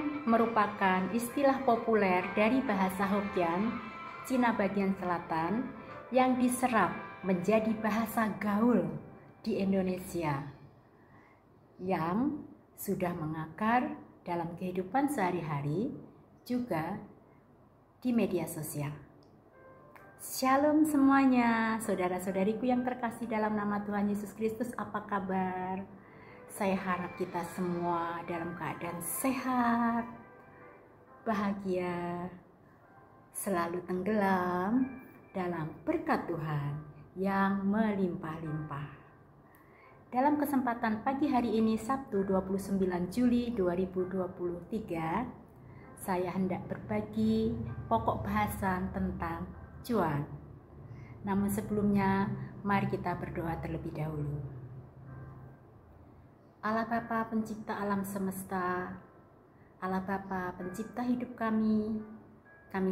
Cuan merupakan istilah populer dari bahasa Hokkien, Cina bagian selatan, yang diserap menjadi bahasa gaul di Indonesia yang sudah mengakar dalam kehidupan sehari-hari, juga di media sosial. Shalom semuanya, saudara-saudariku yang terkasih dalam nama Tuhan Yesus Kristus, apa kabar? Saya harap kita semua dalam keadaan sehat, bahagia, selalu tenggelam dalam berkat Tuhan yang melimpah-limpah. Dalam kesempatan pagi hari ini, Sabtu 29 Juli 2023, saya hendak berbagi pokok bahasan tentang cuan. Namun sebelumnya, mari kita berdoa terlebih dahulu. Allah Bapa pencipta alam semesta, Allah Bapa pencipta hidup kami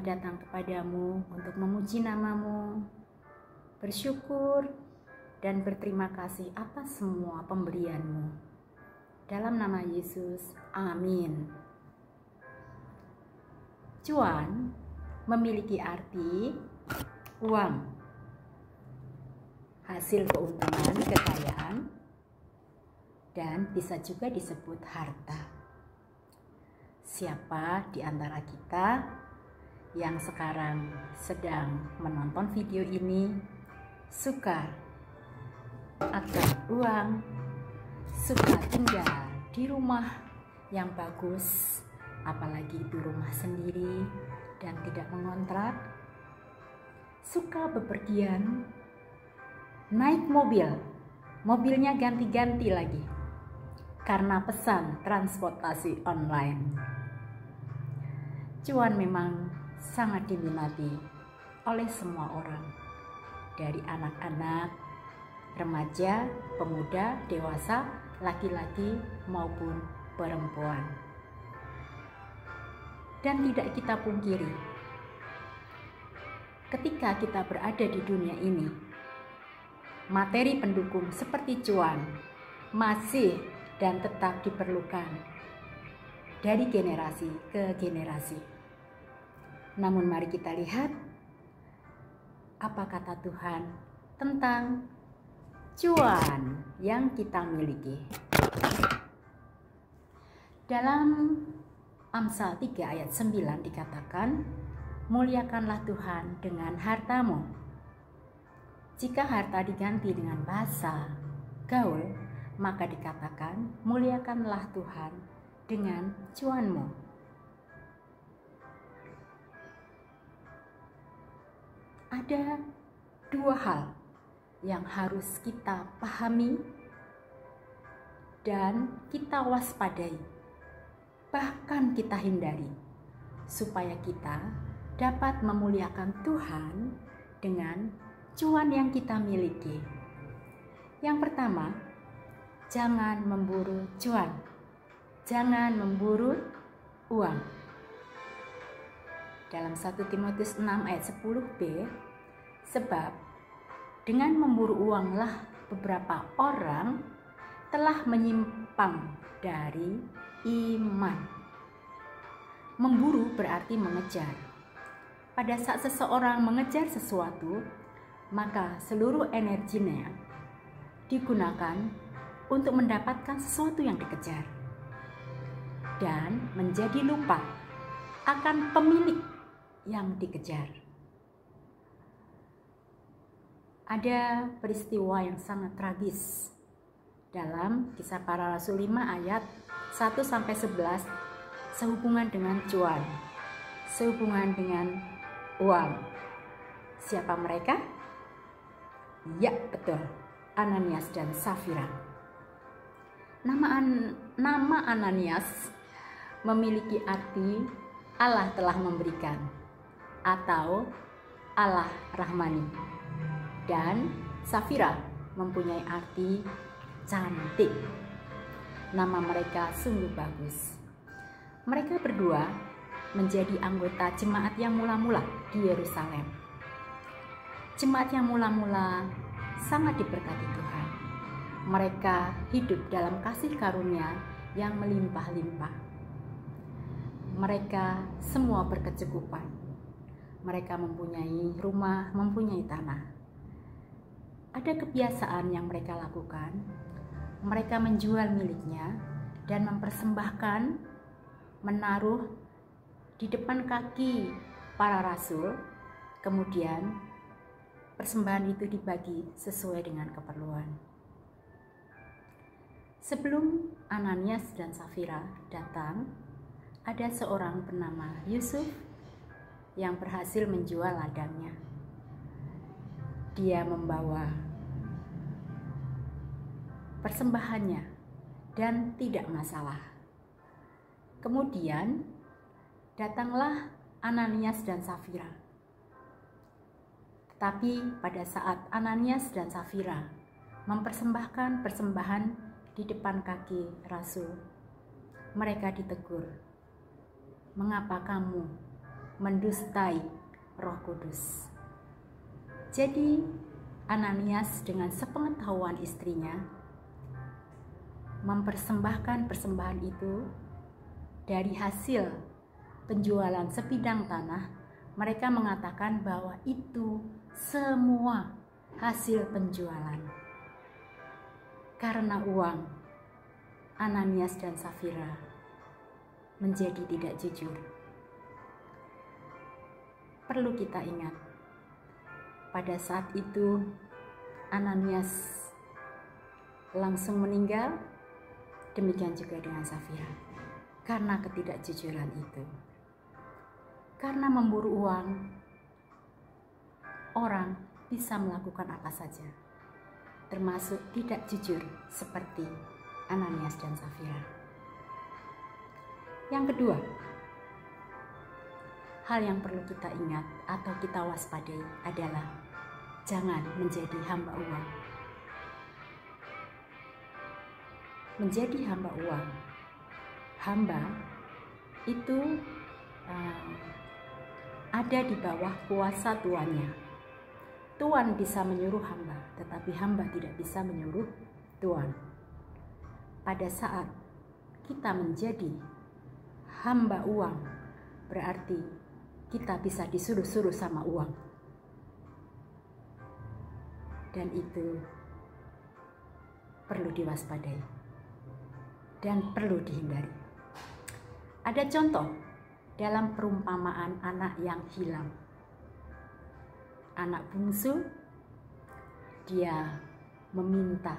datang kepadamu untuk memuji namamu, bersyukur dan berterima kasih atas semua pemberianmu. Dalam nama Yesus, amin. Cuan memiliki arti uang, hasil keuntungan, kekayaan, dan bisa juga disebut harta. Siapa di antara kita yang sekarang sedang menonton video ini suka akan uang, suka tinggal di rumah yang bagus, apalagi itu rumah sendiri dan tidak mengontrak, suka bepergian, naik mobilnya ganti-ganti lagi karena pesan transportasi online. Cuan memang sangat diminati oleh semua orang, dari anak-anak, remaja, pemuda, dewasa, laki-laki maupun perempuan. Dan tidak kita pungkiri, ketika kita berada di dunia ini, materi pendukung seperti cuan masih dan tetap diperlukan dari generasi ke generasi. Namun mari kita lihat apa kata Tuhan tentang cuan yang kita miliki. Dalam Amsal 3 ayat 9 dikatakan, muliakanlah Tuhan dengan hartamu. Jika harta diganti dengan bahasa gaul, maka dikatakan muliakanlah Tuhan dengan cuanmu. Ada dua hal yang harus kita pahami dan kita waspadai, bahkan kita hindari, supaya kita dapat memuliakan Tuhan dengan cuan yang kita miliki. Yang pertama, jangan memburu cuan, jangan memburu uang. Dalam 1 Timotius 6 ayat 10b, sebab dengan memburu uanglah beberapa orang telah menyimpang dari iman. Memburu berarti mengejar. Pada saat seseorang mengejar sesuatu, maka seluruh energinya digunakan untuk mendapatkan sesuatu yang dikejar dan menjadi lupa akan pemilik yang dikejar. Ada peristiwa yang sangat tragis dalam Kisah Para Rasul 5 ayat 1-11 sehubungan dengan cuan, sehubungan dengan uang. Siapa mereka? Ya, betul, Ananias dan Safira. Nama Ananias memiliki arti Allah telah memberikan atau Allah Rahmani, dan Safira mempunyai arti cantik. Nama mereka sungguh bagus. Mereka berdua menjadi anggota jemaat yang mula-mula di Yerusalem. Jemaat yang mula-mula sangat diberkati Tuhan. Mereka hidup dalam kasih karunia yang melimpah-limpah. mereka semua berkecukupan. Mereka mempunyai rumah, mempunyai tanah. Ada kebiasaan yang mereka lakukan. Mereka menjual miliknya dan mempersembahkan, menaruh di depan kaki para rasul. Kemudian persembahan itu dibagi sesuai dengan keperluan. Sebelum Ananias dan Safira datang, ada seorang bernama Yusuf yang berhasil menjual ladangnya. Dia membawa persembahannya dan tidak masalah. Kemudian datanglah Ananias dan Safira. Tetapi pada saat Ananias dan Safira mempersembahkan persembahan di depan kaki rasul, mereka ditegur. Mengapa kamu mendustai Roh Kudus? Jadi Ananias dengan sepengetahuan istrinya mempersembahkan persembahan itu dari hasil penjualan sebidang tanah. Mereka mengatakan bahwa itu semua hasil penjualan. Karena uang, Ananias dan Safira menjadi tidak jujur. Perlu kita ingat, pada saat itu Ananias langsung meninggal, demikian juga dengan Safira, karena ketidakjujuran itu. Karena memburu uang, orang bisa melakukan apa saja, termasuk tidak jujur seperti Ananias dan Safira. Yang kedua, hal yang perlu kita ingat atau kita waspadai adalah jangan menjadi hamba uang. Menjadi hamba uang, hamba itu ada di bawah kuasa tuannya. Tuan bisa menyuruh hamba, tetapi hamba tidak bisa menyuruh tuan. Pada saat kita menjadi hamba uang, berarti kita bisa disuruh-suruh sama uang. Dan itu perlu diwaspadai dan perlu dihindari. Ada contoh dalam perumpamaan anak yang hilang. Anak bungsu, dia meminta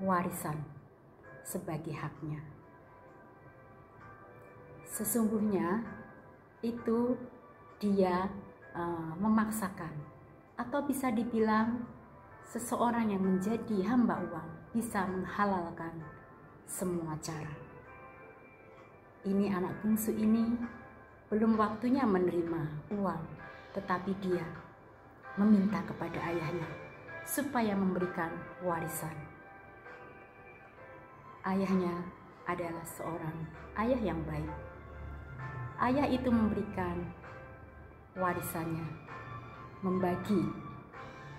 warisan sebagai haknya. Sesungguhnya itu dia memaksakan, atau bisa dibilang seseorang yang menjadi hamba uang bisa menghalalkan semua cara. Ini anak bungsu ini belum waktunya menerima uang, tetapi dia meminta kepada ayahnya supaya memberikan warisan. Ayahnya adalah seorang ayah yang baik. Ayah itu memberikan warisannya, membagi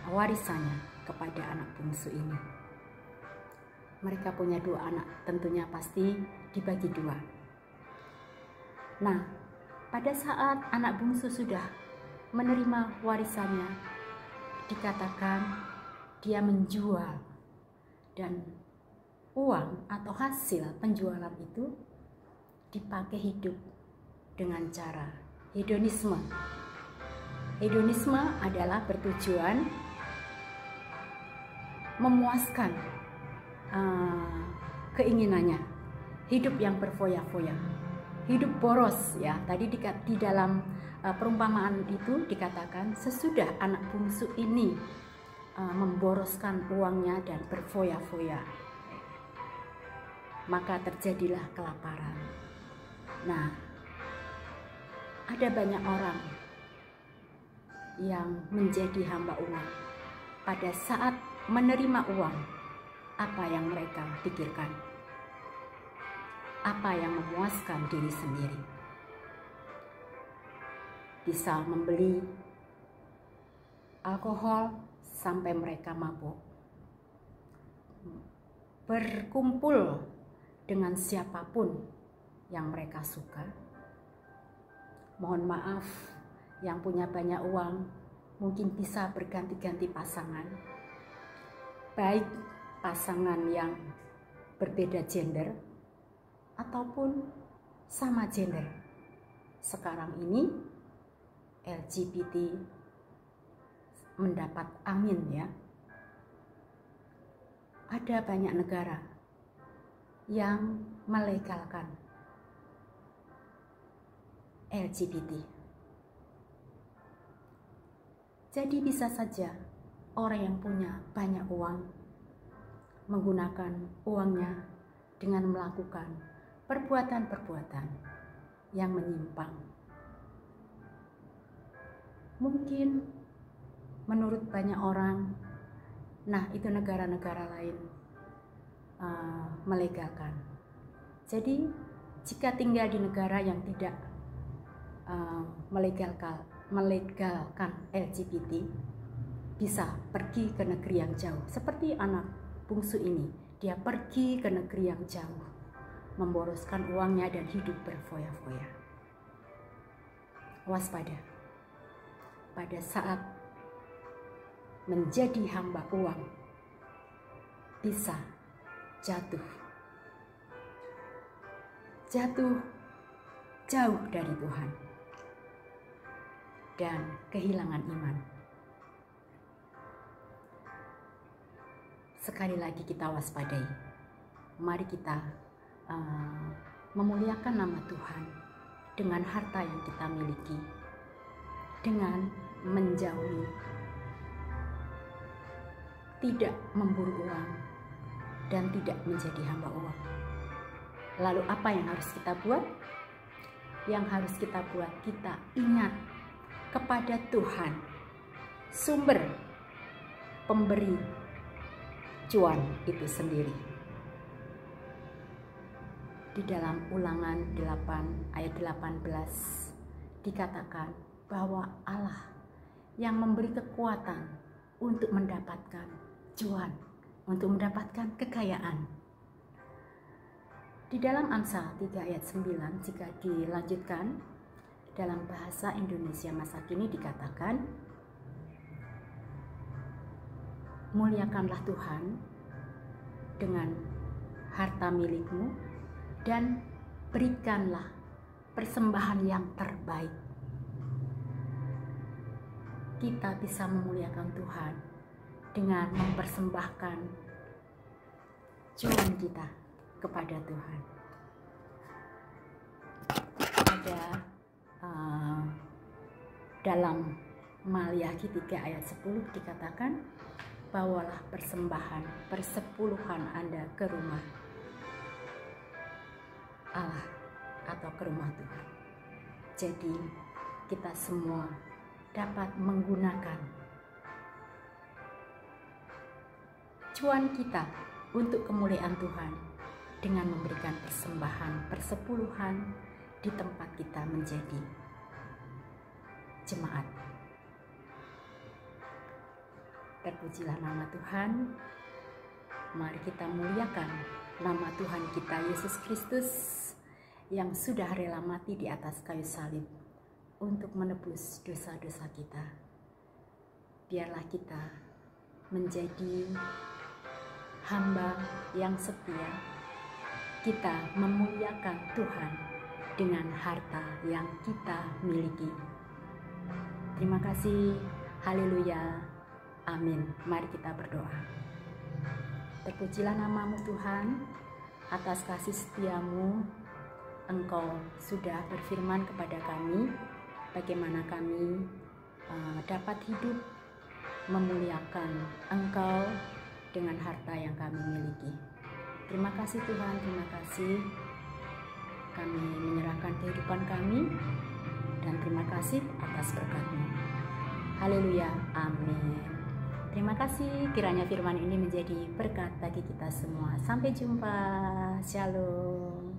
warisannya kepada anak bungsu ini. Mereka punya 2 anak, tentunya pasti dibagi 2. Nah, pada saat anak bungsu sudah menerima warisannya, dikatakan dia menjual, dan uang atau hasil penjualan itu dipakai hidup dengan cara hedonisme. Hedonisme adalah bertujuan memuaskan keinginannya, hidup yang berfoya-foya, hidup boros ya. Tadi di dalam perumpamaan itu dikatakan sesudah anak bungsu ini memboroskan uangnya dan berfoya-foya, maka terjadilah kelaparan. Nah, ada banyak orang yang menjadi hamba uang. Pada saat menerima uang, apa yang mereka pikirkan? Apa yang memuaskan diri sendiri? Bisa membeli alkohol sampai mereka mabuk, berkumpul dengan siapapun yang mereka suka, Mohon maaf, yang punya banyak uang mungkin bisa berganti-ganti pasangan, baik pasangan yang berbeda gender ataupun sama gender. Sekarang ini LGBT mendapat angin ya. Ada banyak negara yang melegalkan LGBT. Jadi bisa saja orang yang punya banyak uang menggunakan uangnya dengan melakukan perbuatan-perbuatan yang menyimpang. Mungkin menurut banyak orang, nah itu negara-negara lain melegalkan. Jadi jika tinggal di negara yang tidak melegalkan LGBT, bisa pergi ke negeri yang jauh. Seperti anak bungsu ini, dia pergi ke negeri yang jauh, memboroskan uangnya dan hidup berfoya-foya. Waspada, pada saat menjadi hamba uang, bisa jatuh jauh dari Tuhan dan kehilangan iman. Sekali lagi kita waspadai. Mari kita memuliakan nama Tuhan dengan harta yang kita miliki, dengan menjauhi, tidak memburu uang dan tidak menjadi hamba uang. Lalu apa yang harus kita buat? Yang harus kita buat, kita ingat kepada Tuhan, sumber pemberi cuan itu sendiri. Di dalam Ulangan 8 ayat 18 dikatakan bahwa Allah yang memberi kekuatan untuk mendapatkan cuan, untuk mendapatkan kekayaan. Di dalam Amsal 3 ayat 9 jika dilanjutkan dalam bahasa Indonesia masa kini dikatakan, muliakanlah Tuhan dengan harta milikmu dan berikanlah persembahan yang terbaik. Kita bisa memuliakan Tuhan dengan mempersembahkan cuan kita kepada Tuhan. Ada dalam Maliaki 3 ayat 10 dikatakan, bawalah persembahan persepuluhan Anda ke rumah Allah atau ke rumah Tuhan. Jadi kita semua dapat menggunakan cuan kita untuk kemuliaan Tuhan dengan memberikan persembahan persepuluhan di tempat kita menjadi jemaat. Terpujilah nama Tuhan. Mari kita muliakan nama Tuhan kita Yesus Kristus yang sudah rela mati di atas kayu salib untuk menebus dosa-dosa kita. Biarlah kita menjadi hamba yang setia. Kita memuliakan Tuhan dengan harta yang kita miliki. Terima kasih. Haleluya. Amin. Mari kita berdoa. Terpujilah namamu Tuhan, atas kasih setiamu. Engkau sudah berfirman kepada kami bagaimana kami dapat hidup memuliakan Engkau dengan harta yang kami miliki. Terima kasih Tuhan, terima kasih. Kami menyerahkan kehidupan kami dan terima kasih atas berkat-Mu. Haleluya, amin. Terima kasih, kiranya firman ini menjadi berkat bagi kita semua. Sampai jumpa, shalom.